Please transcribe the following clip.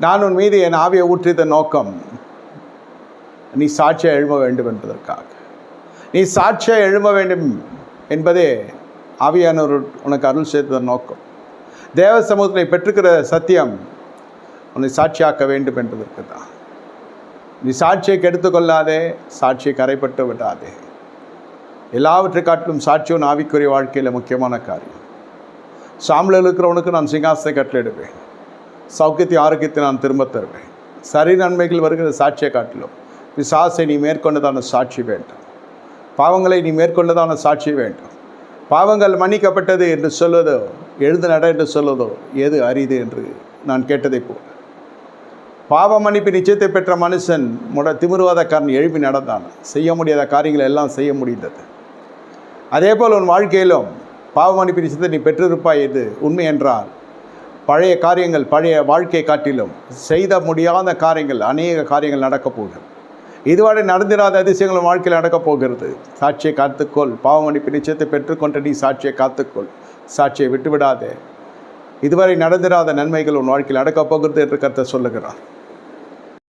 நான் உன் மீது என் ஆவியை ஊற்றியத நோக்கம் நீ சாட்சியாக எழும்ப வேண்டும் என்பதற்காக. நீ சாட்சியாக எழும்ப வேண்டும் என்பதே ஆவியானவர் உனக்கு அருள் செய்த நோக்கம். தேவ சமூகத்தில் பெற்றுக்கிற சத்தியம் உன்னை சாட்சியாக்க வேண்டும் என்பதற்கு தான். நீ சாட்சியை கெடுத்துக்கொள்ளாதே, சாட்சியை கரைப்பட்டு விடாதே. எல்லாவற்றை காட்டிலும் சாட்சி உன் ஆவிக்குரிய வாழ்க்கையில் முக்கியமான காரியம். சாம்பலில் இருக்கிறவனுக்கு நான் சிங்காசனை கட்டளையிடுவேன், சௌக்கியத்தை ஆரோக்கியத்தை நான் திரும்ப தருவேன். சரி நன்மைகள் வருகிற சாட்சியை காட்டிலும் பிசாசை நீ மேற்கொண்டதான சாட்சி வேண்டும், பாவங்களை நீ மேற்கொண்டதான சாட்சி வேண்டும். பாவங்கள் மன்னிக்கப்பட்டது என்று சொல்வதோ எழுந்து நட என்று சொல்வதோ எது அரிது என்று நான் கேட்டதை போல், பாவ மன்னிப்பு நிச்சயத்தை பெற்ற மனுஷன் திமிருவாதக்காரன் எழுப்பி நடந்தான். செய்ய முடியாத காரியங்களை எல்லாம் செய்ய முடிந்தது. அதே போல் உன் வாழ்க்கையிலும் பாவ மன்னிப்பு நிச்சயத்தை நீ பெற்றிருப்பாய். இது உண்மை என்றால் பழைய காரியங்கள், பழைய வாழ்க்கை காட்டிலும் செய்த முடியாத காரியங்கள், அநேக காரியங்கள் நடக்கப் போகிறது. இதுவரை நடந்திராத அதிசயங்கள் வாழ்க்கையில் நடக்கப் போகிறது. சாட்சியை காத்துக்கொள். பாவ மன்னிப்பு நிச்சயத்தை பெற்றுக்கொண்ட நீ சாட்சியை காத்துக்கொள், சாட்சியை விட்டுவிடாதே. இதுவரை நடந்திராத நன்மைகள் உன் வாழ்க்கையில் நடக்கப் போகிறது என்று கர்த்தர் சொல்லுகிறார்.